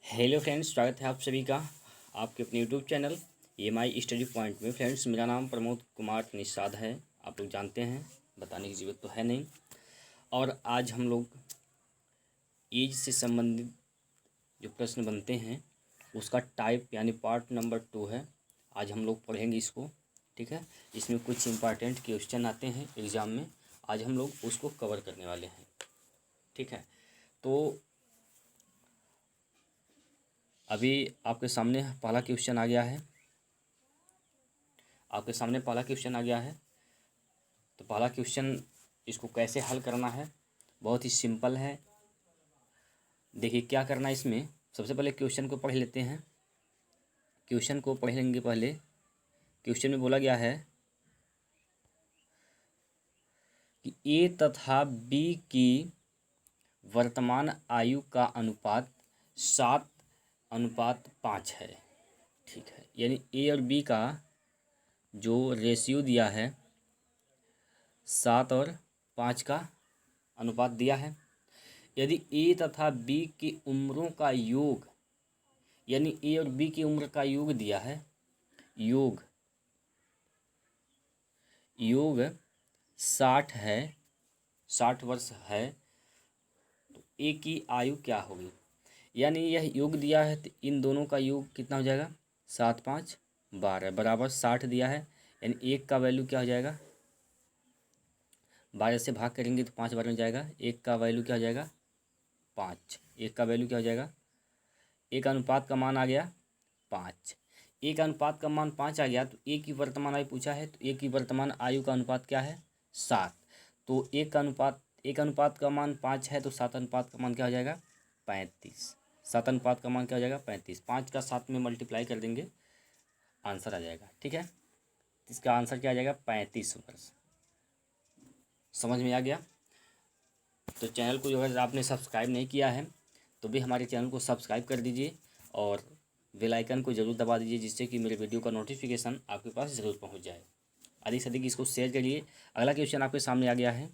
Hello friends, स्वागत है आप सभी का आपके अपने YouTube channel EMI study point में। फ्रेंड्स, मेरा नाम प्रमोद कुमार निषाद है। आप लोग जानते हैं, बताने की ज़रूरत तो है नहीं। और आज हम लोग एज से संबंधित जो प्रश्न बनते हैं उसका टाइप यानी पार्ट नंबर 2 है। आज हम लोग पढ़ेंगे इसको, ठीक है। इसमें कुछ इम्पॉर्टेंट क्वेश्चन आते हैं एग्ज़ाम में, आज हम लोग उसको कवर करने वाले हैं, ठीक है। तो अभी आपके सामने पहला क्वेश्चन आ गया है। तो पहला क्वेश्चन, इसको कैसे हल करना है, बहुत ही सिंपल है। देखिए क्या करना है इसमें। सबसे पहले क्वेश्चन को पढ़ लेते हैं। क्वेश्चन को पढ़ लेंगे पहले। क्वेश्चन में बोला गया है कि ए तथा बी की वर्तमान आयु का अनुपात 7:5 है, ठीक है। यानी ए और बी का जो रेशियो दिया है 7 और 5 का अनुपात दिया है। यदि ए तथा बी की उम्रों का योग, यानी ए और बी की उम्र का योग दिया है, योग 60 है, 60 वर्ष है, तो ए की आयु क्या होगी। यानी यह योग दिया है तो इन दोनों का योग कितना हो जाएगा, 7 5 12 बराबर 60 दिया है। यानी एक का वैल्यू क्या हो जाएगा, 12 से भाग करेंगे तो 5 बार में जाएगा। एक का वैल्यू क्या हो जाएगा, 5। एक का वैल्यू क्या हो जाएगा, एक अनुपात का मान आ गया 5। एक अनुपात का मान 5 आ गया तो एक की वर्तमान आयु पूछा है, तो एक की वर्तमान आयु का अनुपात क्या है, 7। तो एक अनुपात का मान 5 है तो 7 अनुपात का मान क्या हो जाएगा, 35। 7 अनुपात का मान क्या हो जाएगा, 35। 5 का 7 में मल्टीप्लाई कर देंगे, आंसर आ जाएगा, ठीक है। इसका आंसर क्या आ जाएगा, 35 वर्ष। समझ में आ गया। तो चैनल को अगर आपने सब्सक्राइब नहीं किया है तो भी हमारे चैनल को सब्सक्राइब कर दीजिए और बेल आइकन को ज़रूर दबा दीजिए, जिससे कि मेरे वीडियो का नोटिफिकेशन आपके पास ज़रूर पहुंच जाए। अधिक से अधिक इसको शेयर करिए। अगला क्वेश्चन आपके सामने आ गया है।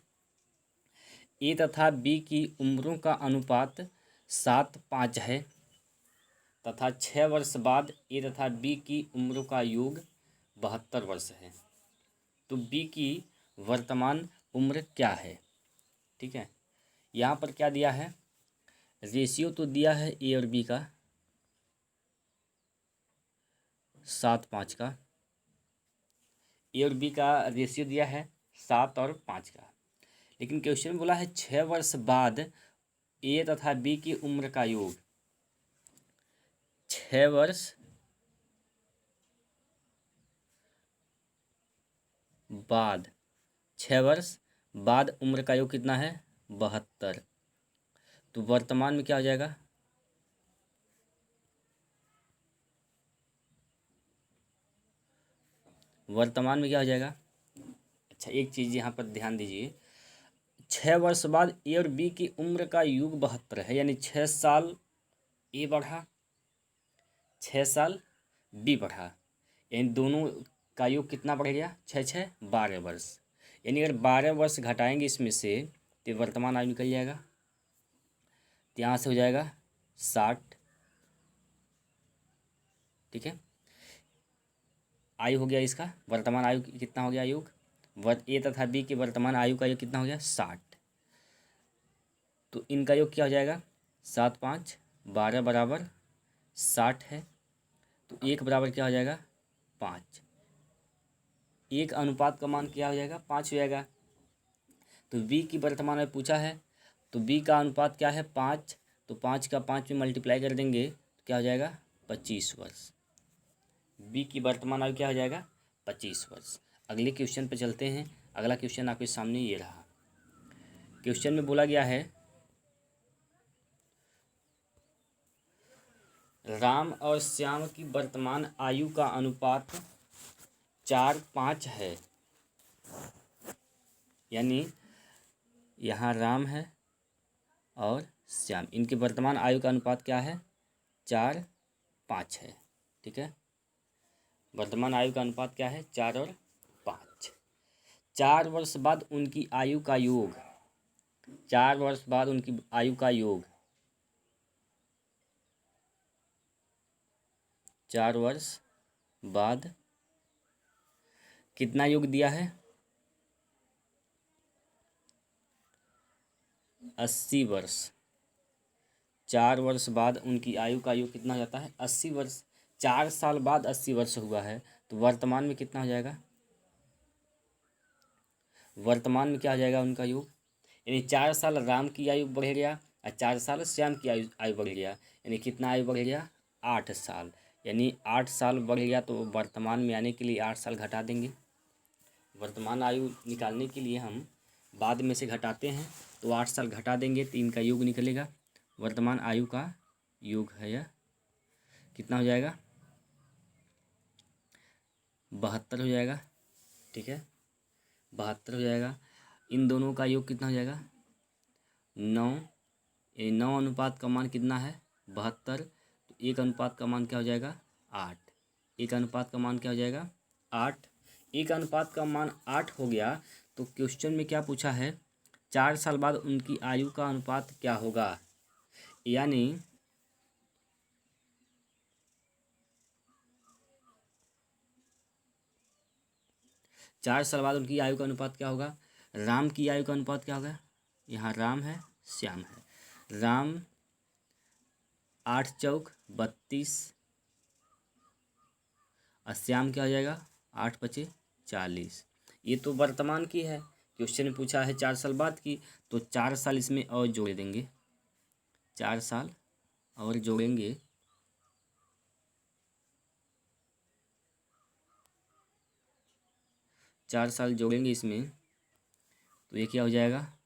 ए तथा बी की उम्रों का अनुपात 7:5 है तथा 6 वर्ष बाद ए तथा बी की उम्रों का योग 72 वर्ष है। तो बी की वर्तमान उम्र क्या है, ठीक है। यहाँ पर क्या दिया है, रेशियो तो दिया है ए और बी का 7:5 का। ए और बी का रेशियो दिया है 7 और 5 का, लेकिन क्वेश्चन में बोला है 6 वर्ष बाद ए तथा बी की उम्र का योग। 6 वर्ष बाद, 6 वर्ष बाद उम्र का योग कितना है, 72। तो वर्तमान में क्या हो जाएगा, वर्तमान में क्या हो जाएगा। अच्छा, एक चीज़ यहाँ पर ध्यान दीजिए, 6 वर्ष बाद ए और बी की उम्र का योग 72 है, यानी 6 साल ए बढ़ा, 6 साल बी बढ़ा, यानी दोनों का योग कितना बढ़ गया, 6 6 12 वर्ष। यानी अगर 12 वर्ष घटाएंगे इसमें से तो वर्तमान आयु निकल जाएगा। तो यहाँ से हो जाएगा 60, ठीक है। आयु हो गया इसका, वर्तमान आयु कितना हो गया, योग ए तथा बी की वर्तमान आयु का योग कितना हो गया, 60। तो इनका योग क्या हो जाएगा, 7 5 12 बराबर 60 है। तो एक बराबर क्या हो जाएगा, 5। एक अनुपात का मान क्या हो जाएगा, 5 हो जाएगा। तो बी की वर्तमान में पूछा है, तो बी का अनुपात क्या है, 5। तो 5 का 5 में मल्टीप्लाई कर देंगे तो क्या हो जाएगा, 25 वर्ष। बी की वर्तमान आयु क्या हो जाएगा, 25 वर्ष। अगले क्वेश्चन पर चलते हैं। अगला क्वेश्चन आपके सामने ये रहा। क्वेश्चन में बोला गया है, राम और श्याम की वर्तमान आयु का अनुपात 4:5 है। यानी यहाँ राम है और श्याम, इनकी वर्तमान आयु का अनुपात क्या है, 4:5 है, ठीक है। वर्तमान आयु का अनुपात क्या है, 4 और 5। 4 वर्ष बाद उनकी आयु का योग, 4 वर्ष बाद उनकी आयु का योग 4 वर्ष बाद कितना योग दिया है? 80 वर्ष। 4 वर्ष बाद उनकी आयु का योग कितना हो जाता है? 80 वर्ष। 4 साल बाद 80 वर्ष हुआ है तो वर्तमान में कितना हो जाएगा? वर्तमान में क्या हो जाएगा उनका योग? यानी 4 साल राम की आयु बढ़ गया और 4 साल श्याम की आयु बढ़ गया, यानी कितना आयु बढ़ गया? 8 साल। यानी 8 साल बढ़ गया तो वर्तमान में आने के लिए 8 साल घटा देंगे। वर्तमान आयु निकालने के लिए हम बाद में से घटाते हैं तो 8 साल घटा देंगे तो इनका योग निकलेगा। वर्तमान आयु का योग है यह, कितना हो जाएगा? 72 हो जाएगा। ठीक है, 72 हो जाएगा। इन दोनों का योग कितना हो जाएगा? 9। 9 अनुपात का मान कितना है? 72। तो 1 अनुपात का मान क्या हो जाएगा? 8। 1 अनुपात का मान क्या हो जाएगा? 8। 1 अनुपात का मान 8 हो गया तो क्वेश्चन में क्या पूछा है? 4 साल बाद उनकी आयु का अनुपात क्या होगा? यानी 4 साल बाद उनकी आयु का अनुपात क्या होगा? राम की आयु का अनुपात क्या होगा? यहाँ राम है, श्याम है। राम 8 चौक 32 और श्याम क्या हो जाएगा? 8 पचे 40। ये तो वर्तमान की है, क्वेश्चन में पूछा है 4 साल बाद की, तो 4 साल इसमें और जोड़ देंगे। 4 साल और जोड़ेंगे, चार साल जोड़ेंगे इसमें तो ये क्या हो जाएगा?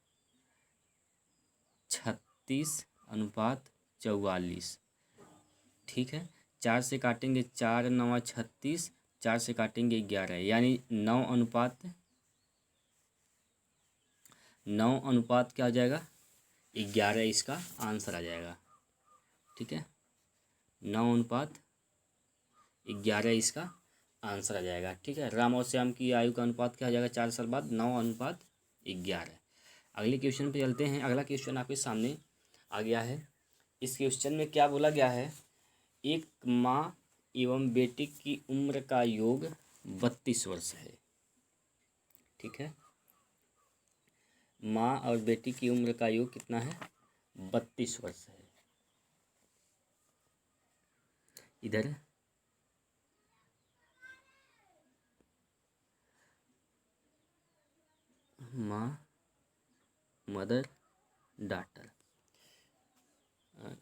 36:44। ठीक है, 4 से काटेंगे 4 9 36, 4 से काटेंगे 11, यानी 9 अनुपात क्या हो जाएगा? 11 इसका आंसर आ जाएगा। ठीक है, 9:11 इसका आंसर आ जाएगा। ठीक है, राम और श्याम की आयु का अनुपात क्या हो जाएगा 4 साल बाद? 9:11। अगले क्वेश्चन पे चलते हैं। अगला क्वेश्चन आपके सामने आ गया है। इस क्वेश्चन में क्या बोला गया है? एक माँ एवं बेटी की उम्र का योग 32 वर्ष है। ठीक है, माँ और बेटी की उम्र का योग कितना है? 32 वर्ष है। इधर माँ, मदर, डॉटर,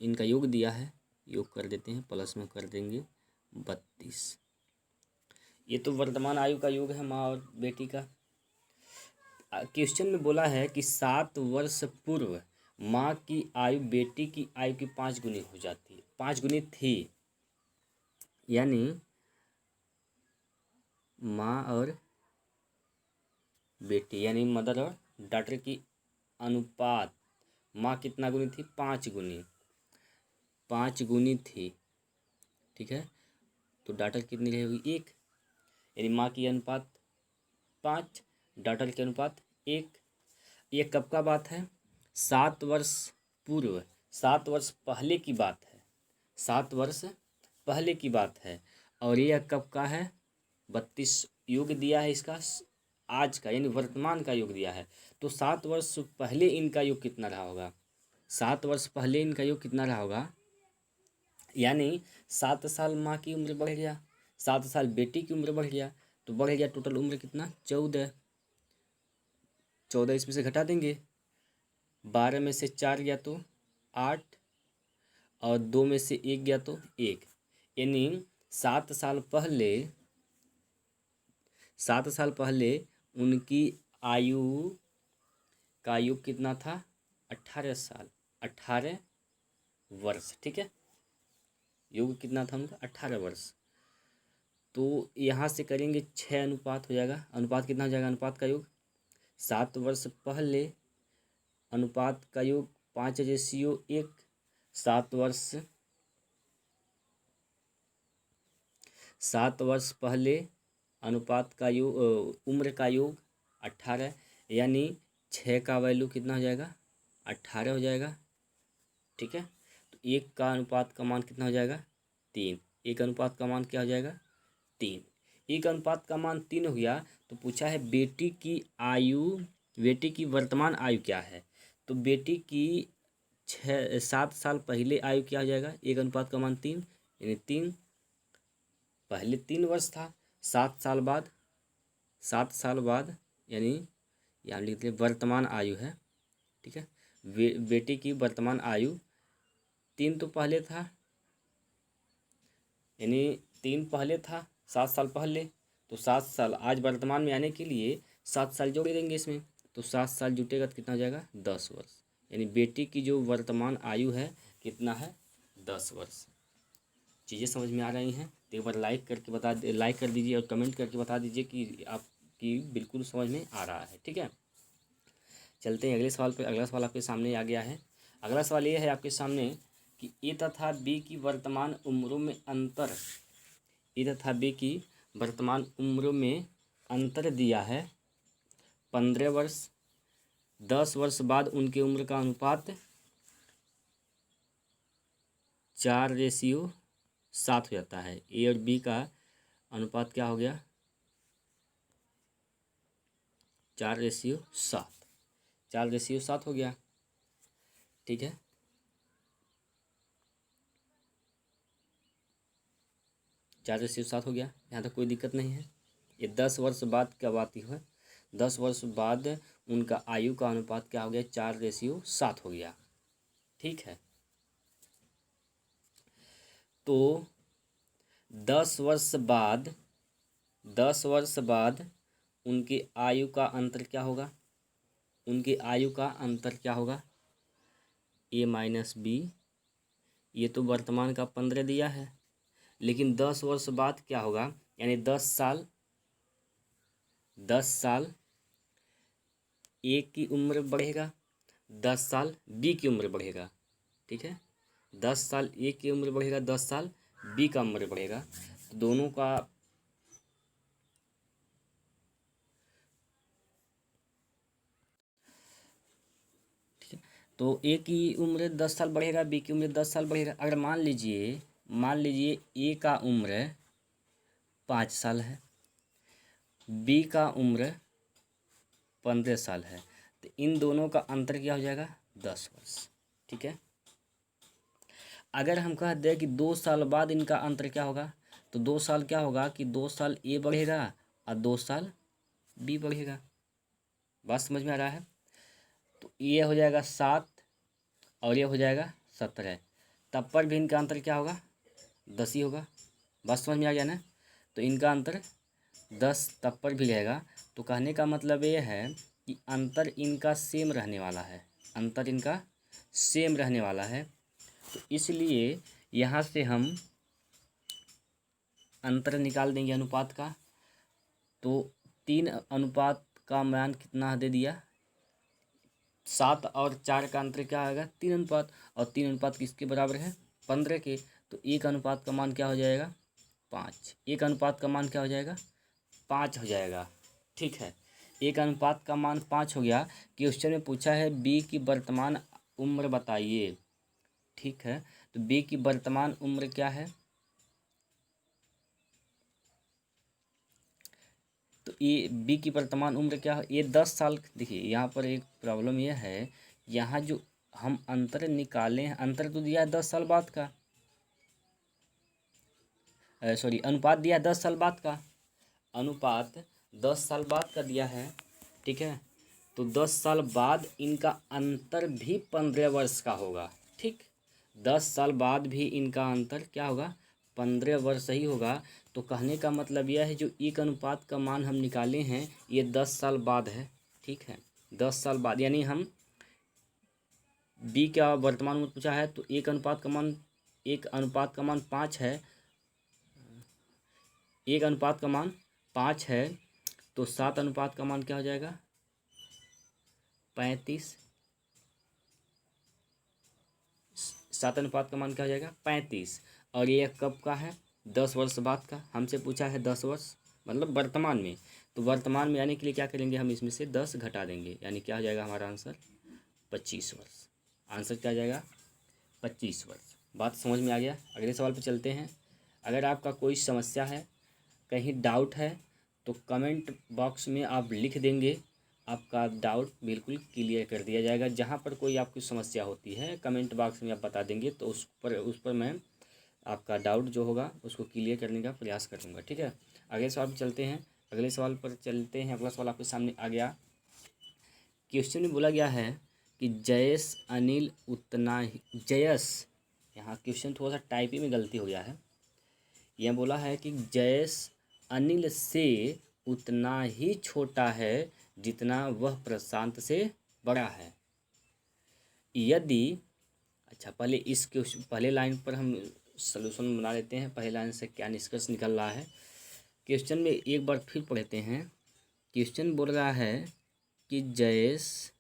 इनका योग दिया है। योग कर देते हैं, प्लस में कर देंगे 32। ये तो वर्तमान आयु का योग है माँ और बेटी का। क्वेश्चन में बोला है कि 7 वर्ष पूर्व माँ की आयु बेटी की आयु की 5 गुनी हो जाती है, 5 गुनी थी। यानी माँ और बेटी यानी मदर और डॉटर की अनुपात, माँ कितना गुनी थी? 5 गुनी, 5 गुनी थी। ठीक है, तो डॉटर कितनी रहेगी? 1। यानी माँ की अनुपात 5, डॉटर के अनुपात 1। ये कब का बात है? 7 वर्ष पूर्व, 7 वर्ष पहले की बात है। 7 वर्ष पहले की बात है। और यह कब का है? 32 योग दिया है इसका आज का, यानी वर्तमान का योग दिया है। तो 7 वर्ष पहले इनका योग कितना रहा होगा? 7 वर्ष पहले इनका योग कितना रहा होगा? यानी 7 साल माँ की उम्र बढ़ गया, 7 साल बेटी की उम्र बढ़ गया, तो बढ़ गया टोटल उम्र कितना? 14। 14 इसमें से घटा देंगे, 12 में से 4 गया तो 8 और 2 में से 1 गया तो 1। यानी 7 साल पहले उनकी आयु का योग कितना था? 18 साल, 18 वर्ष। ठीक है, योग कितना था उनका? 18 वर्ष। तो यहाँ से करेंगे 6 अनुपात हो जाएगा। अनुपात कितना हो जाएगा? अनुपात का योग 7 वर्ष पहले अनुपात का योग 5/1। 7 वर्ष पहले अनुपात का योग उम्र का योग 18, यानी 6 का वैल्यू कितना हो जाएगा? 18 हो जाएगा। ठीक है, तो 1 का अनुपात का मान कितना हो जाएगा? 3। एक अनुपात का मान क्या हो जाएगा 3। एक अनुपात का मान 3 हो गया तो पूछा है बेटी की वर्तमान आयु क्या है। तो बेटी की 7 साल पहले आयु क्या हो जाएगा, एक अनुपात का मान 3 यानी 3, पहले 3 वर्ष था, 7 साल बाद यानी यहाँ लिखते हैं वर्तमान आयु है, ठीक है। बेटी की वर्तमान आयु 3 तो पहले था, यानी 3 पहले था 7 साल पहले, तो 7 साल आज वर्तमान में आने के लिए 7 साल जोड़ देंगे इसमें, तो 7 साल जुटेगा तो कितना हो जाएगा 10 वर्ष। यानी बेटी की जो वर्तमान आयु है कितना है 10 वर्ष। चीज़ें समझ में आ रही हैं तो एक बार लाइक कर दीजिए और कमेंट करके बता दीजिए कि आपकी बिल्कुल समझ में आ रहा है, ठीक है। चलते हैं अगले सवाल पे। अगला सवाल आपके सामने आ गया है। अगला सवाल ये है आपके सामने कि ए तथा बी की वर्तमान उम्रों में अंतर, ए तथा बी की वर्तमान उम्रों में अंतर दिया है 15 वर्ष। 10 वर्ष बाद उनकी उम्र का अनुपात 4:7 हो जाता है। ए और बी का अनुपात क्या हो गया 4:7, 4:7 हो गया, ठीक है। चार रेशियो 7 हो गया, यहाँ तक कोई दिक्कत नहीं है। ये 10 वर्ष बाद कब आती है, 10 वर्ष बाद उनका आयु का अनुपात क्या हो गया 4:7 हो गया, ठीक है। तो 10 वर्ष बाद 10 वर्ष बाद उनकी आयु का अंतर क्या होगा, उनकी आयु का अंतर क्या होगा ए माइनस बी। ये तो वर्तमान का 15 दिया है, लेकिन 10 वर्ष बाद क्या होगा, यानी 10 साल ए की उम्र बढ़ेगा, 10 साल बी की उम्र बढ़ेगा, ठीक है। 10 साल ए की उम्र बढ़ेगा, 10 साल बी का उम्र बढ़ेगा, तो दोनों का ठीक है। तो ए की उम्र 10 साल बढ़ेगा, बी की उम्र 10 साल बढ़ेगा। अगर मान लीजिए ए का उम्र 5 साल है, बी का उम्र 15 साल है, तो इन दोनों का अंतर क्या हो जाएगा 10 वर्ष, ठीक है। अगर हम कह दें कि 2 साल बाद इनका अंतर क्या होगा, तो 2 साल क्या होगा कि 2 साल ए बढ़ेगा और 2 साल बी बढ़ेगा। बात समझ में आ रहा है। तो ये हो जाएगा 7 और ये हो जाएगा 17, तब पर भी इनका अंतर क्या होगा 10 ही होगा। बात समझ में आ गया ना। तो इनका अंतर 10 तब पर भी रहेगा। तो कहने का मतलब ये है कि अंतर इनका सेम रहने वाला है, अंतर इनका सेम रहने वाला है। तो इसलिए यहाँ से हम अंतर निकाल देंगे अनुपात का। तो 3 अनुपात का मान कितना दे दिया 7 और 4 का अंतर क्या आएगा 3 अनुपात, और 3 अनुपात किसके बराबर है 15 के। तो एक अनुपात का मान क्या हो जाएगा 5, एक अनुपात का मान क्या हो जाएगा 5 हो जाएगा, ठीक है। एक अनुपात का मान 5 हो गया। क्वेश्चन में पूछा है बी की वर्तमान उम्र बताइए, ठीक है। तो बी की वर्तमान उम्र क्या है, तो ये बी की वर्तमान उम्र क्या है, ये 10 साल। देखिए यहाँ पर एक प्रॉब्लम यह है, यहाँ जो हम अंतर निकाले हैं, अंतर तो दिया है 10 साल बाद का, सॉरी अनुपात दिया है 10 साल बाद का, अनुपात 10 साल बाद का दिया है, ठीक है। तो 10 साल बाद इनका अंतर भी 15 वर्ष का होगा, ठीक। 10 साल बाद भी इनका अंतर क्या होगा 15 वर्ष ही होगा। तो कहने का मतलब यह है जो एक अनुपात का मान हम निकाले हैं ये 10 साल बाद है, ठीक है। 10 साल बाद यानी हम बी का वर्तमान में पूछा है, तो एक अनुपात का मान 5 है, एक अनुपात का मान 5 है, तो 7 अनुपात का मान क्या हो जाएगा 35, 7 अनुपात का मान क्या हो जाएगा 35। और ये कब का है 10 वर्ष बाद का, हमसे पूछा है 10 वर्ष मतलब वर्तमान में। तो वर्तमान में आने के लिए क्या करेंगे हम इसमें से 10 घटा देंगे, यानी क्या हो जाएगा हमारा आंसर 25 वर्ष। आंसर क्या आ जाएगा 25 वर्ष। बात समझ में आ गया। अगले सवाल पे चलते हैं। अगर आपका कोई समस्या है, कहीं डाउट है, तो कमेंट बॉक्स में आप लिख देंगे, आपका डाउट बिल्कुल क्लियर कर दिया जाएगा। जहाँ पर कोई आपकी समस्या होती है कमेंट बॉक्स में आप बता देंगे, तो उस पर मैं आपका डाउट जो होगा उसको क्लियर करने का प्रयास करूँगा। ठीक है, अगले सवाल पर चलते हैं। अगले सवाल पर चलते हैं। अगला सवाल आपके सामने आ गया। क्वेश्चन में बोला गया है कि जयेश अनिल उतना ही जयस, यहाँ क्वेश्चन थोड़ा सा टाइपिंग में गलती हो गया है। यह बोला है कि जयेश अनिल से उतना ही छोटा है जितना वह प्रशांत से बड़ा है। यदि, अच्छा पहले इस क्वेश्चन पहले लाइन पर हम सलूशन बना लेते हैं। पहले लाइन से क्या निष्कर्ष निकल रहा है क्वेश्चन में, एक बार फिर पढ़ते हैं। क्वेश्चन बोल रहा है कि जयेश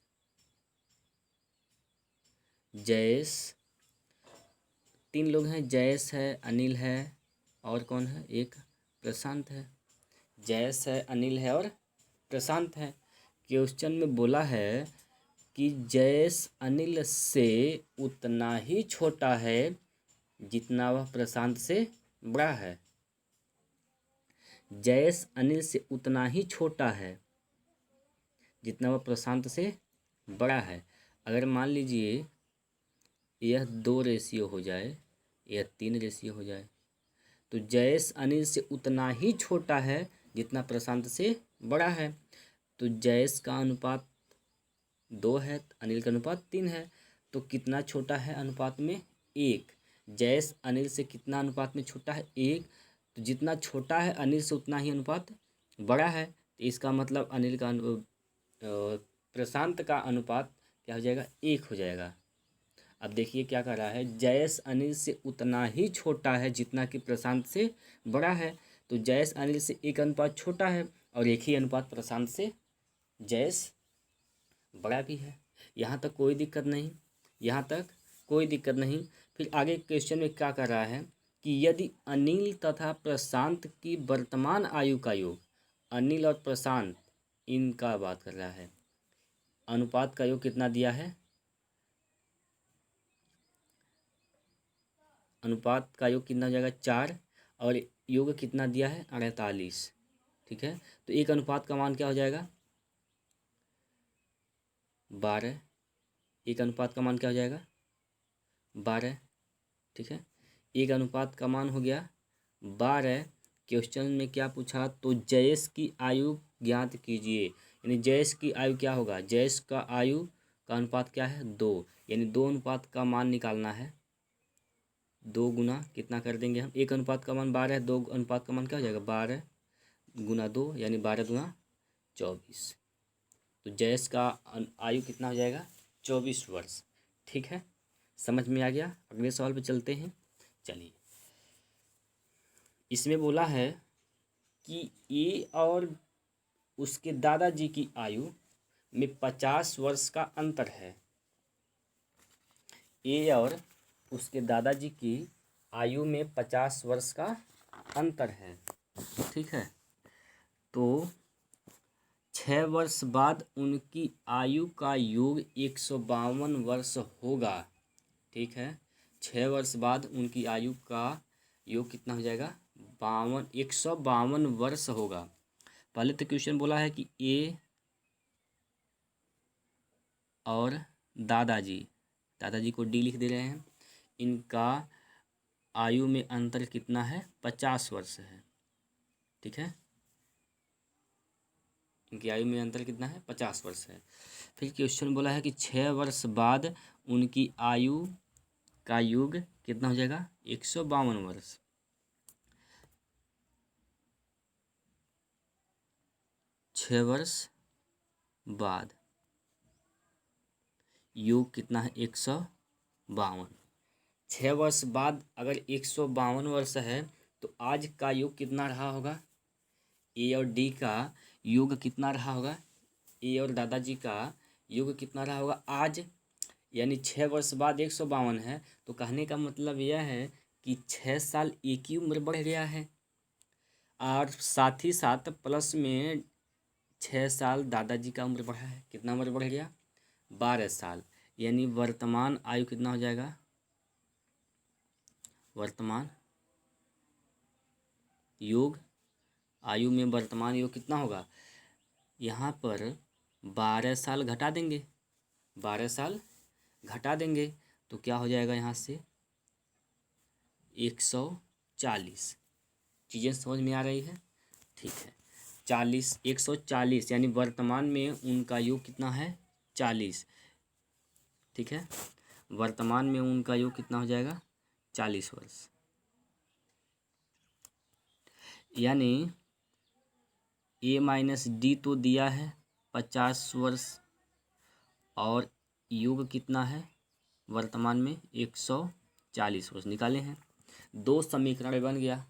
तीन लोग हैं, जयेश है, अनिल है और कौन है, एक प्रशांत है। जयेश है, अनिल है और प्रशांत है। क्वेश्चन में बोला है कि जयेश अनिल से उतना ही छोटा है जितना वह प्रशांत से बड़ा है। जयेश अनिल से उतना ही छोटा है जितना वह प्रशांत से बड़ा है। अगर मान लीजिए यह 2 रेशियो हो जाए, यह 3 रेशियो हो जाए, तो जयेश अनिल से उतना ही छोटा है जितना प्रशांत से बड़ा है। तो जयेश का अनुपात 2 है, अनिल का अनुपात 3 है, तो कितना छोटा है अनुपात में, 1। जयेश अनिल से कितना अनुपात में छोटा है, 1। तो जितना छोटा है अनिल से उतना ही अनुपात बड़ा है। तो इसका मतलब अनिल का प्रशांत का अनुपात क्या हो जाएगा, 1 हो जाएगा। अब देखिए क्या कर रहा है, जयेश अनिल से उतना ही छोटा है जितना कि प्रशांत से बड़ा है। तो जयेश अनिल से 1 अनुपात छोटा है और 1 ही अनुपात प्रशांत से जयेश बड़ा भी है। यहाँ तक कोई दिक्कत नहीं, यहाँ तक कोई दिक्कत नहीं। फिर आगे क्वेश्चन में क्या कर रहा है कि यदि अनिल तथा प्रशांत की वर्तमान आयु का योग, अनिल और प्रशांत इनका बात कर रहा है, अनुपात का योग कितना दिया है, अनुपात का योग कितना हो जाएगा, 4, और योग कितना दिया है, 48। ठीक है, तो एक अनुपात का मान क्या हो जाएगा, 12। एक अनुपात का मान क्या हो जाएगा, 12। ठीक है, एक अनुपात का मान हो गया 12। क्वेश्चन में क्या पूछा, तो जयेश की आयु ज्ञात कीजिए। यानी जयेश की आयु क्या होगा, जयेश का आयु का अनुपात क्या है, 2। यानी 2 अनुपात का मान निकालना है। 2 गुना कितना कर देंगे हम, एक अनुपात का मान 12 है, 2 अनुपात का मान क्या हो जाएगा, 12 गुना 2 यानी 12 गुना 24। तो जयेश का आयु कितना हो जाएगा, 24 वर्ष। ठीक है, समझ में आ गया। अगले सवाल पे चलते हैं। चलिए, इसमें बोला है कि ए और उसके दादाजी की आयु में 50 वर्ष का अंतर है। ए और उसके दादाजी की आयु में 50 वर्ष का अंतर है। ठीक है, तो 6 वर्ष बाद उनकी आयु का योग 152 वर्ष होगा। ठीक है, 6 वर्ष बाद उनकी आयु का योग कितना हो जाएगा, 152 वर्ष होगा। पहले तो क्वेश्चन बोला है कि ए और दादाजी, दादाजी को डी लिख दे रहे हैं, इनका आयु में अंतर कितना है, 50 वर्ष है। ठीक है, इनकी आयु में अंतर कितना है, 50 वर्ष है। फिर क्वेश्चन बोला है कि 6 वर्ष बाद उनकी आयु का योग कितना हो जाएगा, 152 वर्ष। छः वर्ष बाद योग कितना है, 152। 6 वर्ष बाद अगर 152 वर्ष है तो आज का योग कितना रहा होगा, ए और डी का योग कितना रहा होगा, ए और दादाजी का योग कितना रहा होगा आज। यानी 6 वर्ष बाद 152 है, तो कहने का मतलब यह है कि 6 साल एक ही उम्र बढ़ गया है, और साथ ही साथ प्लस में 6 साल दादाजी का उम्र बढ़ा है। कितना उम्र बढ़ गया, 12 साल। यानी वर्तमान आयु कितना हो जाएगा, वर्तमान योग आयु में वर्तमान योग कितना होगा, यहाँ पर 12 साल घटा देंगे, 12 साल घटा देंगे तो क्या हो जाएगा यहाँ से 140। चीज़ें समझ में आ रही है, ठीक है। 40 140 यानी वर्तमान में उनका योग कितना है 40, ठीक है। वर्तमान में उनका योग कितना हो जाएगा 40 वर्ष, यानी ए माइनस डी तो दिया है 50 वर्ष और योग कितना है वर्तमान में 140 वर्ष निकाले हैं। दो समीकरण बन गया,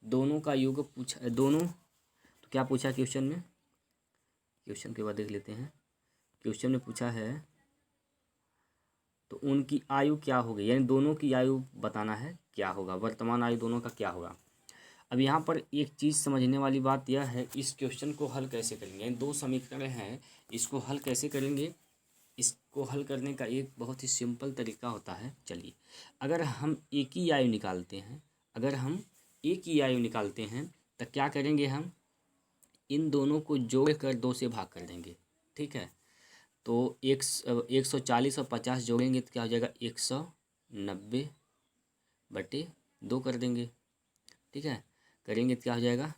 दोनों का योग पूछा, दोनों तो क्या पूछा क्वेश्चन में, क्वेश्चन के बाद देख लेते हैं। क्वेश्चन में पूछा है तो उनकी आयु क्या होगी, यानी दोनों की आयु बताना है क्या होगा, वर्तमान आयु दोनों का क्या होगा। अब यहाँ पर एक चीज़ समझने वाली बात यह है, इस क्वेश्चन को हल कैसे करेंगे, यानी दो समीकरण हैं, इसको हल कैसे करेंगे। इसको हल करने का एक बहुत ही सिंपल तरीका होता है। चलिए, अगर हम एक ही आयु निकालते हैं, अगर हम एक ही आयु निकालते हैं तो क्या करेंगे, हम इन दोनों को जोड़ कर 2 से भाग कर देंगे, ठीक है। तो 140 और 50 जोड़ेंगे तो क्या हो जाएगा 190/2 कर देंगे, ठीक है। करेंगे तो क्या हो जाएगा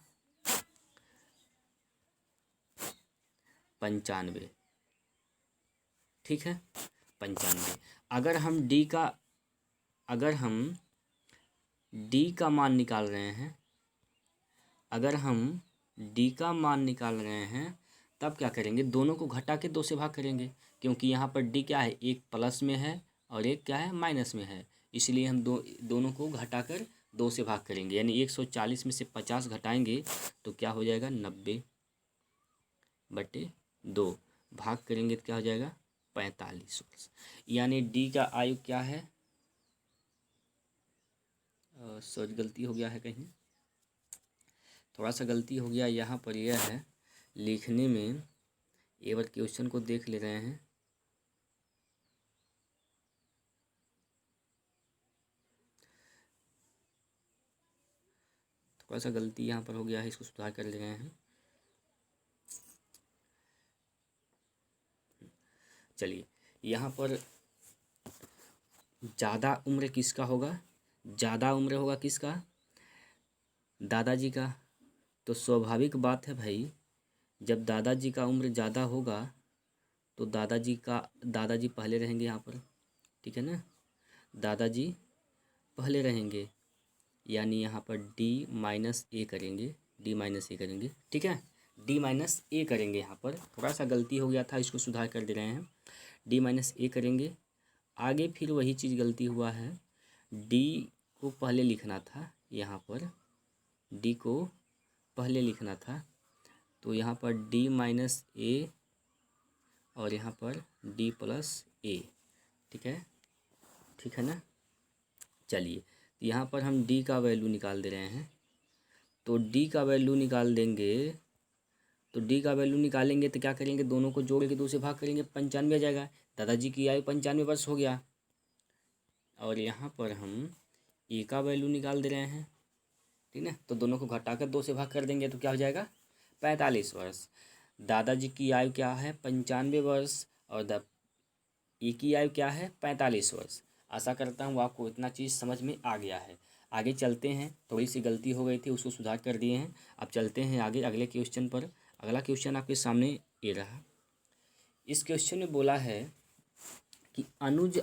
95, ठीक है 95। अगर हम डी का मान निकाल रहे हैं, अगर हम डी का मान निकाल रहे हैं तब क्या करेंगे, दोनों को घटा के 2 से भाग करेंगे, क्योंकि यहाँ पर डी क्या है, एक प्लस में है और एक क्या है माइनस में है, इसलिए हम दोनों को घटाकर 2 से भाग करेंगे, यानी 140 में से 50 घटाएंगे तो क्या हो जाएगा 90/2, भाग करेंगे तो क्या हो जाएगा 45 वर्ष। यानी डी का आयु क्या है, सॉरी गलती हो गया है, कहीं थोड़ा सा गलती हो गया यहाँ पर, यह है लिखने में। एक बार क्वेश्चन को देख ले रहे हैं, थोड़ा सा गलती यहाँ पर हो गया है, इसको सुधार कर ले रहे हैं। चलिए, यहाँ पर ज़्यादा उम्र किसका होगा, ज़्यादा उम्र होगा किसका, दादाजी का। तो स्वाभाविक बात है भाई, जब दादाजी का उम्र ज़्यादा होगा तो दादाजी पहले रहेंगे यहाँ पर, ठीक है ना, दादाजी पहले रहेंगे, यानी यहाँ पर D-A करेंगे, D-A करेंगे, ठीक है, D-A करेंगे। यहाँ पर थोड़ा सा गलती हो गया था, इसको सुधार कर दे रहे हैं, D-A करेंगे। आगे फिर वही चीज़ गलती हुआ है, D को पहले लिखना था, यहाँ पर D को पहले लिखना था, तो यहाँ पर D-A और यहाँ पर D+A, ठीक है ना। चलिए, तो यहाँ पर हम D का वैल्यू निकाल दे रहे हैं, तो D का वैल्यू निकाल देंगे, तो D का वैल्यू निकालेंगे तो क्या करेंगे, दोनों को जोड़ के 2 से भाग करेंगे, 95 आ जाएगा। दादाजी की आयु 95 वर्ष हो गया। और यहाँ पर हम A का वैल्यू निकाल दे रहे हैं, ठीक है, तो दोनों को घटाकर 2 से भाग कर देंगे तो क्या हो जाएगा 45 वर्ष। दादाजी की आयु क्या है 95 वर्ष और ए की आयु क्या है 45 वर्ष। आशा करता हूँ आपको इतना चीज़ समझ में आ गया है। आगे चलते हैं, थोड़ी सी गलती हो गई थी, उसको सुधार कर दिए हैं। अब चलते हैं आगे अगले क्वेश्चन पर। अगला क्वेश्चन आपके सामने ये रहा। इस क्वेश्चन में बोला है कि अनुज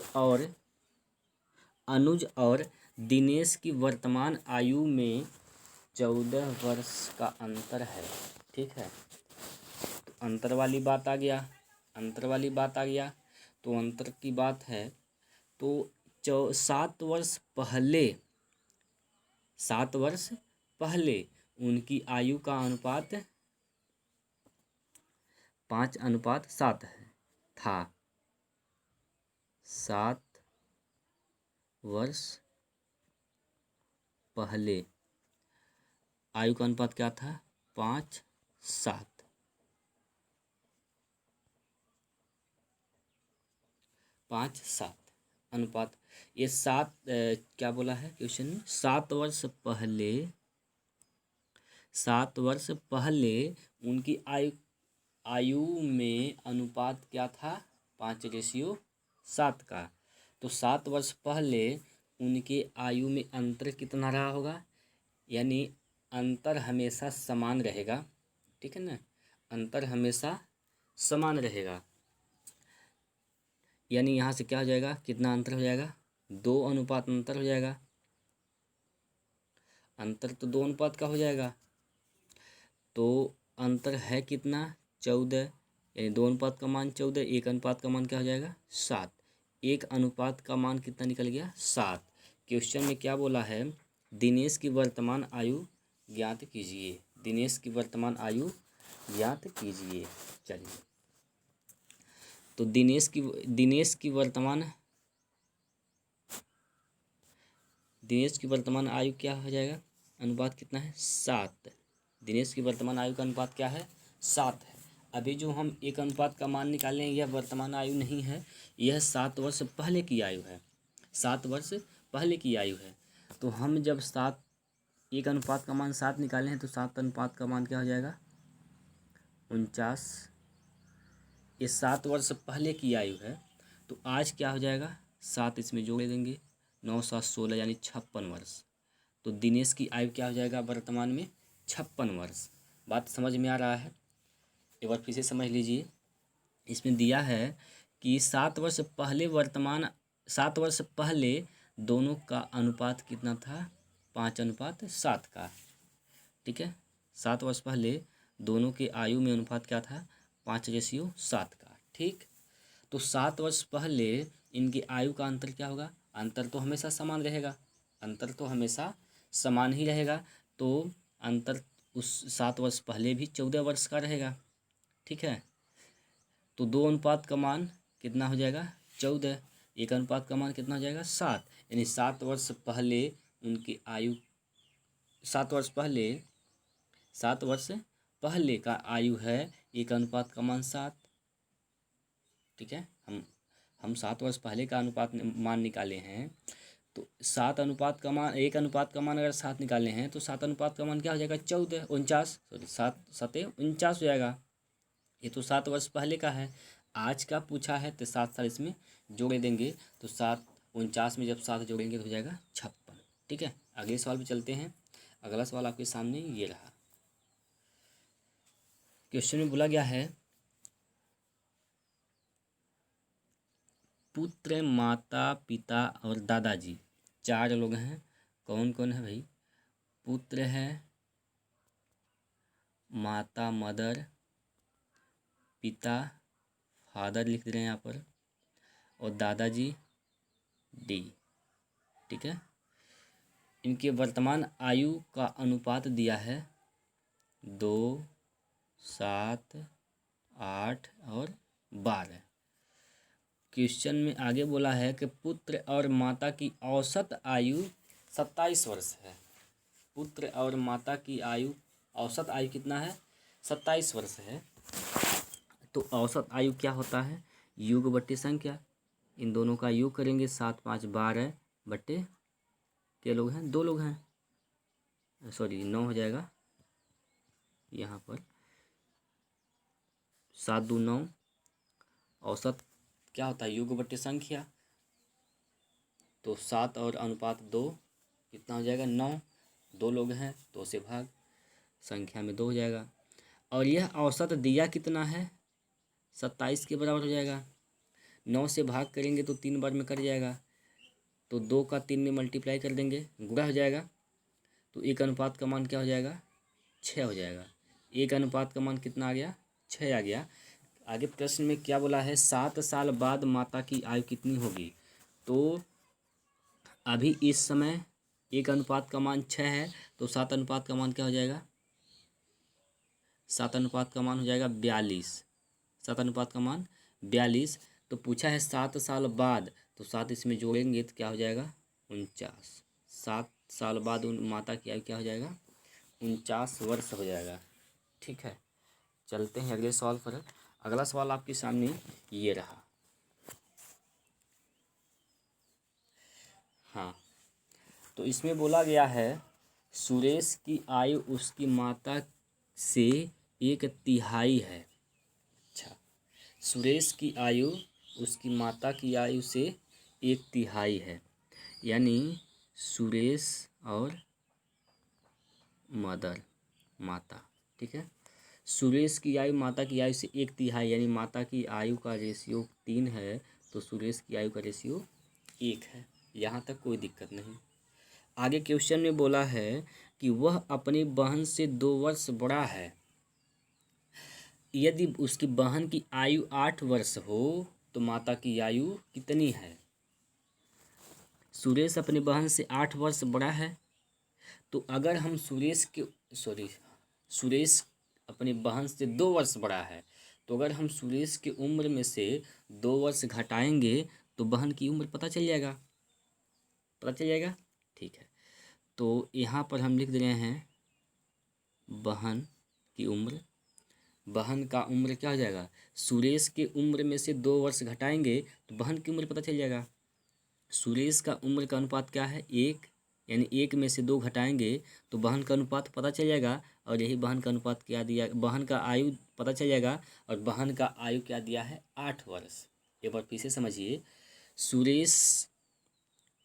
और दिनेश की वर्तमान आयु में 14 वर्ष का अंतर है, ठीक है। तो अंतर वाली बात आ गया, तो अंतर की बात है तो 7 वर्ष पहले उनकी आयु का अनुपात 5:7 था। 7 वर्ष पहले आयु का अनुपात क्या था 5:7। 5:7 अनुपात, ये 7 क्या बोला है क्वेश्चन में, 7 वर्ष पहले 7 वर्ष पहले उनकी आयु में अनुपात क्या था? 5:7 का। तो 7 वर्ष पहले उनके आयु में अंतर कितना रहा होगा? यानी अंतर हमेशा समान रहेगा, ठीक है ना, अंतर हमेशा समान रहेगा। यानी यहाँ से क्या हो जाएगा, कितना अंतर हो जाएगा? 2 अनुपात अंतर हो जाएगा। अंतर तो 2 अनुपात का हो जाएगा। तो अंतर है कितना? 14। यानी 2 अनुपात का मान 14, 1 अनुपात का मान क्या हो जाएगा? 7। 1 अनुपात का मान कितना निकल गया? 7। क्वेश्चन में क्या बोला है? दिनेश की वर्तमान आयु ज्ञात कीजिए। दिनेश की वर्तमान आयु ज्ञात कीजिए। चलिए, तो दिनेश की वर्तमान आयु क्या हो जाएगा? अनुपात कितना है? 7। दिनेश की वर्तमान आयु का अनुपात क्या है? 7 है। अभी जो हम 1 अनुपात का मान निकालें, यह वर्तमान आयु नहीं है, यह 7 वर्ष पहले की आयु है। 7 वर्ष पहले की आयु है। तो हम जब 1 अनुपात का मान 7 निकाले हैं, तो 7 अनुपात का मान क्या हो जाएगा? 49। ये 7 वर्ष पहले की आयु है। तो आज क्या हो जाएगा? 7 इसमें जोड़ देंगे, 9 7 16 यानी 56 वर्ष। तो दिनेश की आयु क्या हो जाएगा वर्तमान में? 56 वर्ष। बात समझ में आ रहा है? एक बार फिर से समझ लीजिए। इसमें दिया है कि 7 वर्ष पहले दोनों का अनुपात कितना था? 5:7 का, ठीक है। 7 वर्ष पहले दोनों के आयु में अनुपात क्या था? 5:7 का, ठीक। तो 7 वर्ष पहले इनकी आयु का अंतर क्या होगा? अंतर तो हमेशा समान रहेगा, अंतर तो हमेशा समान ही रहेगा। तो अंतर उस 7 वर्ष पहले भी 14 वर्ष का रहेगा, ठीक है। तो 2 अनुपात का मान कितना हो जाएगा? 14। 1 अनुपात का मान कितना हो जाएगा? 7। यानी 7 वर्ष पहले उनकी आयु 7 वर्ष पहले का आयु है 1 अनुपात का मान 7, ठीक है। हम 7 वर्ष पहले का अनुपात मान निकाले हैं। तो 7 अनुपात का मान 1 अनुपात का मान अगर 7 निकाले हैं, तो 7 अनुपात का मान क्या हो जाएगा? 14 49 सॉरी 7 7 49 हो जाएगा। ये तो 7 वर्ष पहले का है। आज का पूछा है तो 7 साल इसमें जोड़ देंगे। तो 7 49 में जब 7 जोड़ेंगे तो हो जाएगा 56, ठीक है। अगले सवाल पे चलते हैं। अगला सवाल आपके सामने ये रहा। क्वेश्चन में बोला गया है, पुत्र, माता, पिता और दादाजी 4 लोग हैं। कौन कौन है भाई? पुत्र है, माता मदर, पिता फादर लिख दे रहे हैं यहाँ पर, और दादाजी डी, ठीक है। इनके वर्तमान आयु का अनुपात दिया है 2 7 8 और 12। क्वेश्चन में आगे बोला है कि पुत्र और माता की औसत आयु 27 वर्ष है। पुत्र और माता की आयु औसत आयु कितना है? 27 वर्ष है। तो औसत आयु क्या होता है? योग बट्टे संख्या। इन दोनों का योग करेंगे 7 5 12 बट्टे क्या लोग हैं? 2 लोग हैं, सॉरी 9 हो जाएगा यहाँ पर। 7 2 9। औसत क्या होता है? योग बट्टे संख्या। तो 7 और अनुपात 2 कितना हो जाएगा? 9। 2 लोग हैं, 2 से भाग, संख्या में 2 हो जाएगा। और यह औसत दिया कितना है? 27 के बराबर हो जाएगा। 9 से भाग करेंगे तो 3 बार में कट जाएगा। तो 2 का 3 में मल्टीप्लाई कर देंगे, गुणा हो जाएगा। तो 1 अनुपात का मान क्या हो जाएगा? 6 हो जाएगा। 1 अनुपात का मान कितना आ गया? 6 आ गया। आगे प्रश्न में क्या बोला है? 7 साल बाद माता की आयु कितनी होगी? तो अभी इस समय 1 अनुपात का मान 6 है, तो 7 अनुपात का मान क्या हो जाएगा? 7 अनुपात का मान हो जाएगा 42। 7 अनुपात का मान 42। तो पूछा है 7 साल बाद, तो 7 इसमें जोड़ेंगे तो क्या हो जाएगा? 49। 7 साल बाद उन माता की आयु क्या हो जाएगा? 49 वर्ष हो जाएगा, ठीक है। चलते हैं अगले सवाल पर। अगला सवाल आपके सामने ये रहा। हाँ, तो इसमें बोला गया है सुरेश की आयु उसकी माता से 1/3 है। अच्छा, सुरेश की आयु उसकी माता की आयु से 1/3 है, यानी सुरेश और मदर, माता, ठीक है। सुरेश की आयु माता की आयु से 1/3 यानी माता की आयु का रेशियो 3 है, तो सुरेश की आयु का रेशियो 1 है। यहाँ तक कोई दिक्कत नहीं। आगे क्वेश्चन में बोला है कि वह अपनी बहन से 2 वर्ष बड़ा है। यदि उसकी बहन की आयु 8 वर्ष हो तो माता की आयु कितनी है। सुरेश अपनी बहन से 8 वर्ष बड़ा है, तो अगर हम सुरेश अपनी बहन से 2 वर्ष बड़ा है, तो अगर हम सुरेश की उम्र में से 2 वर्ष घटाएंगे तो बहन की उम्र पता चल जाएगा, ठीक है। तो यहाँ पर हम लिख दे रहे हैं बहन की उम्र। बहन का उम्र क्या हो जाएगा, सुरेश के उम्र में से 2 वर्ष घटाएंगे तो बहन की उम्र पता चल जाएगा। सुरेश का उम्र का अनुपात क्या है, 1, यानी 1 में से 2 घटाएंगे तो बहन का अनुपात पता चल जाएगा। और यही बहन का अनुपात क्या दिया, बहन का आयु पता चल जाएगा। और बहन का आयु क्या दिया है, 8 वर्ष। एक बार फिर से समझिए, सुरेश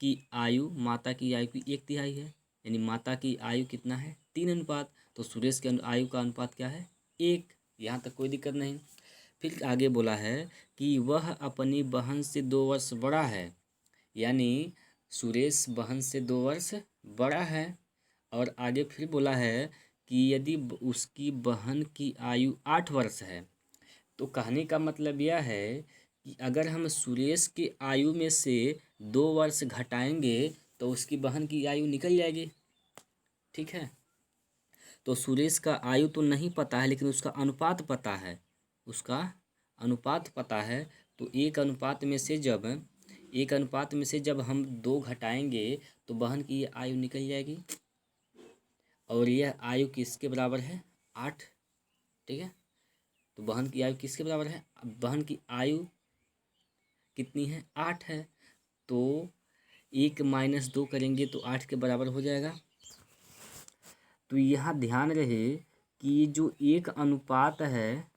की आयु माता की आयु की 1/3 है, यानी माता की आयु कितना है, 3 अनुपात। तो सुरेश के आयु का अनुपात क्या है, 1। यहाँ तक कोई दिक्कत नहीं। फिर आगे बोला है कि वह अपनी बहन से 2 वर्ष बड़ा है, यानी सुरेश बहन से 2 वर्ष बड़ा है। और आगे फिर बोला है कि यदि उसकी बहन की आयु 8 वर्ष है, तो कहने का मतलब यह है कि अगर हम सुरेश की आयु में से 2 वर्ष घटाएंगे तो उसकी बहन की आयु निकल जाएगी, ठीक है। तो सुरेश का आयु तो नहीं पता है, लेकिन उसका अनुपात पता है, उसका अनुपात पता है। तो एक अनुपात में से जब हम 2 घटाएंगे तो बहन की आयु निकल जाएगी। और यह आयु किसके बराबर है, 8, ठीक है। तो बहन की आयु किसके बराबर है, बहन की आयु कितनी है, 8 है। तो 1 - 2 करेंगे तो 8 के बराबर हो जाएगा। तो यहाँ ध्यान रहे कि जो एक अनुपात है,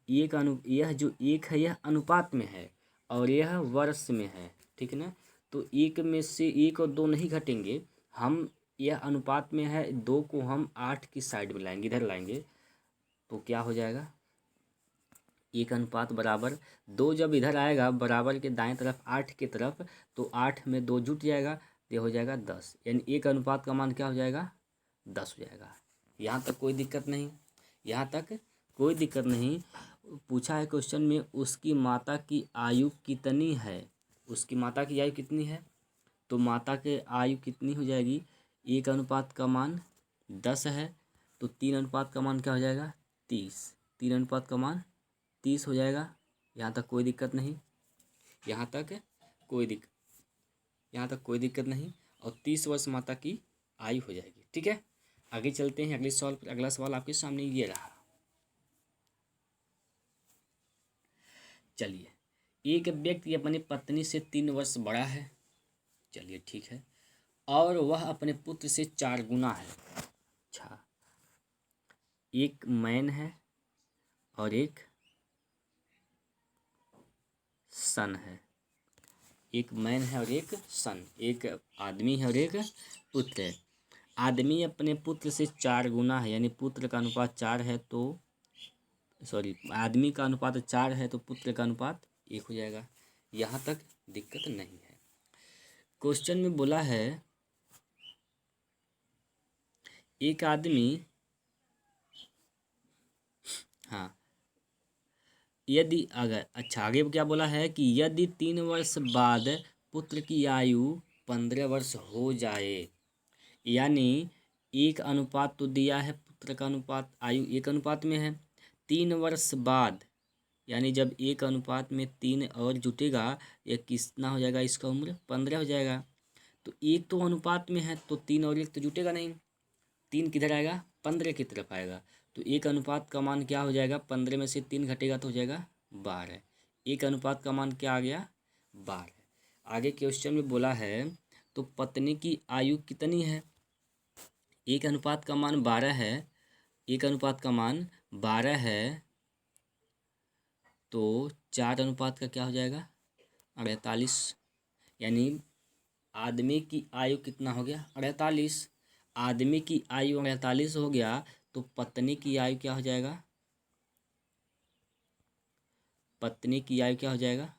यह जो 1 है यह अनुपात में है और यह वर्ष में है, ठीक है ना। तो 1 में से 1 और 2 नहीं घटेंगे, हम यह अनुपात में है, 2 को हम 8 की साइड में लाएंगे, इधर लाएंगे, तो क्या हो जाएगा, 1 अनुपात बराबर 2 जब इधर आएगा बराबर के दाएं तरफ 8 की तरफ, तो 8 में 2 जुट जाएगा, ये हो जाएगा 10, यानी 1 अनुपात का मान क्या हो जाएगा, 10 हो जाएगा। यहाँ तक कोई दिक्कत नहीं, यहाँ तक कोई दिक्कत नहीं। पूछा है क्वेश्चन में उसकी माता की आयु कितनी है, उसकी माता की आयु कितनी है, तो माता के आयु कितनी हो जाएगी, 1 अनुपात का मान 10 है, तो 3 अनुपात का मान क्या हो जाएगा, 30, 3 अनुपात का मान 30 हो जाएगा। यहाँ तक कोई दिक्कत नहीं, यहाँ तक कोई दिक्कत नहीं। और 30 वर्ष माता की आयु हो जाएगी, ठीक है। आगे चलते हैं अगले सवाल पर। अगला सवाल आपके सामने ये रहा, चलिए। एक व्यक्ति अपनी पत्नी से 3 वर्ष बड़ा है, चलिए ठीक है, और वह अपने पुत्र से 4 गुना है। अच्छा, एक मैन है और एक सन है, एक मैन है और एक सन, एक आदमी है और एक पुत्र है। आदमी अपने पुत्र से 4 गुना है, यानी पुत्र का अनुपात 4 है, तो आदमी का अनुपात 4 है तो पुत्र का अनुपात 1 हो जाएगा। यहाँ तक दिक्कत नहीं है। क्वेश्चन में बोला है एक आदमी, हाँ, यदि अगर, अच्छा आगे क्या बोला है कि यदि 3 वर्ष बाद पुत्र की आयु 15 वर्ष हो जाए, यानी 1 अनुपात तो दिया है, पुत्र का अनुपात आयु 1 अनुपात में है, 3 वर्ष बाद यानी जब 1 अनुपात में 3 और जुटेगा, यह कितना हो जाएगा, इसका उम्र 15 हो जाएगा। तो 1 तो अनुपात में है तो 3 और 1 तो जुटेगा नहीं, 3 किधर आएगा, 15 की तरफ आएगा। तो 1 अनुपात का मान क्या हो जाएगा, 15 में से 3 घटेगा तो हो जाएगा 12। 1 अनुपात का मान क्या आ गया, 12। आगे क्वेश्चन में बोला है तो पत्नी की आयु कितनी है, एक अनुपात का मान 12 है, एक अनुपात का मान 12 है, तो 4 अनुपात का क्या हो जाएगा 48। यानी आदमी की आयु कितना हो गया 48। आदमी की आयु 48 हो गया, तो पत्नी की आयु क्या हो जाएगा, पत्नी की आयु क्या हो जाएगा,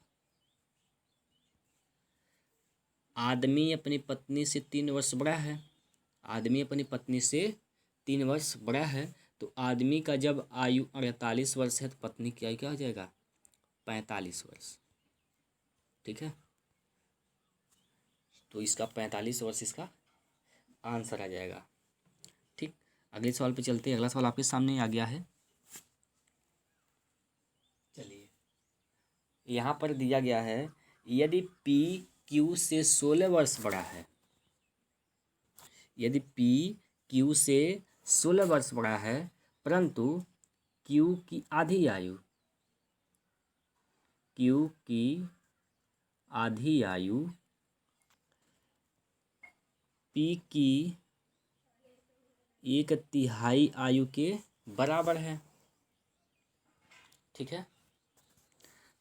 आदमी अपनी पत्नी से 3 वर्ष बड़ा है, आदमी अपनी पत्नी से 3 वर्ष बड़ा है, तो आदमी का जब आयु 48 वर्ष है तो पत्नी की आयु क्या हो जाएगा 45 वर्ष। ठीक है, तो इसका 45 वर्ष इसका आंसर आ जाएगा। ठीक, अगले सवाल पे चलते हैं। अगला सवाल आपके सामने आ गया है। चलिए, यहाँ पर दिया गया है यदि पी क्यू से 16 वर्ष बड़ा है, यदि पी क्यू से 16 वर्ष बड़ा है, परंतु क्यू की आधी आयु, क्यू की आधी आयु पी की 1/3 आयु के बराबर है। ठीक है,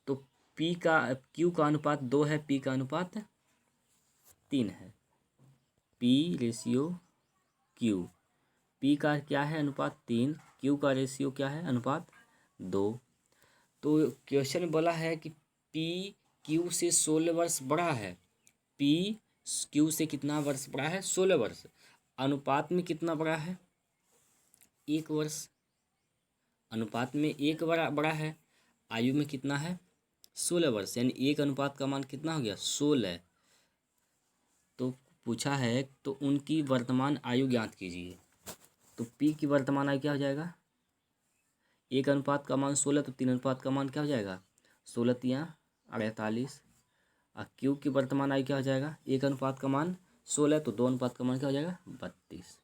तो पी का क्यू का अनुपात 2 है, पी का अनुपात 3 है। पी रेशियो क्यू, पी का क्या है अनुपात 3, क्यू का रेशियो क्या है अनुपात 2। तो क्वेश्चन में बोला है कि पी क्यू से 16 वर्ष बड़ा है, पी क्यू से कितना वर्ष बड़ा है 16 वर्ष, अनुपात में कितना बड़ा है 1 वर्ष, अनुपात में 1 बड़ा है, आयु में कितना है 16 वर्ष, यानी 1 अनुपात का मान कितना हो गया 16। तो पूछा है तो उनकी वर्तमान आयु ज्ञात कीजिए। तो पी की वर्तमान आयु क्या हो जाएगा, 1 अनुपात का मान 16, तो 3 अनुपात का मान क्या हो जाएगा 16×3 = 48। और क्यू की वर्तमान आयु क्या हो जाएगा, 1 अनुपात का मान 16, तो 2 अनुपात का मान क्या हो जाएगा 32।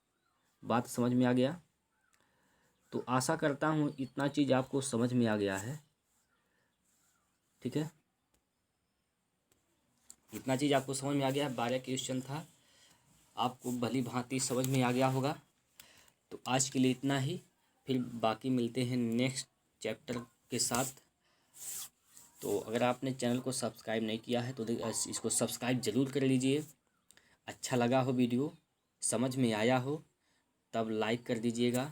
बात समझ में आ गया। तो आशा करता हूँ इतना चीज़ आपको समझ में आ गया है। ठीक है, इतना चीज़ आपको समझ में आ गया है। 12 क्वेश्चन था, आपको भली भांति समझ में आ गया होगा। तो आज के लिए इतना ही, फिर बाकी मिलते हैं नेक्स्ट चैप्टर के साथ। तो अगर आपने चैनल को सब्सक्राइब नहीं किया है तो इसको सब्सक्राइब ज़रूर कर लीजिए। अच्छा लगा हो वीडियो, समझ में आया हो, तब लाइक कर दीजिएगा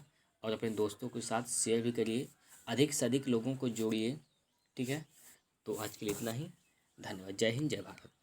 और अपने दोस्तों के साथ शेयर भी करिए, अधिक से अधिक लोगों को जोड़िए। ठीक है, तो आज के लिए इतना ही। धन्यवाद। जय हिंद, जय भारत।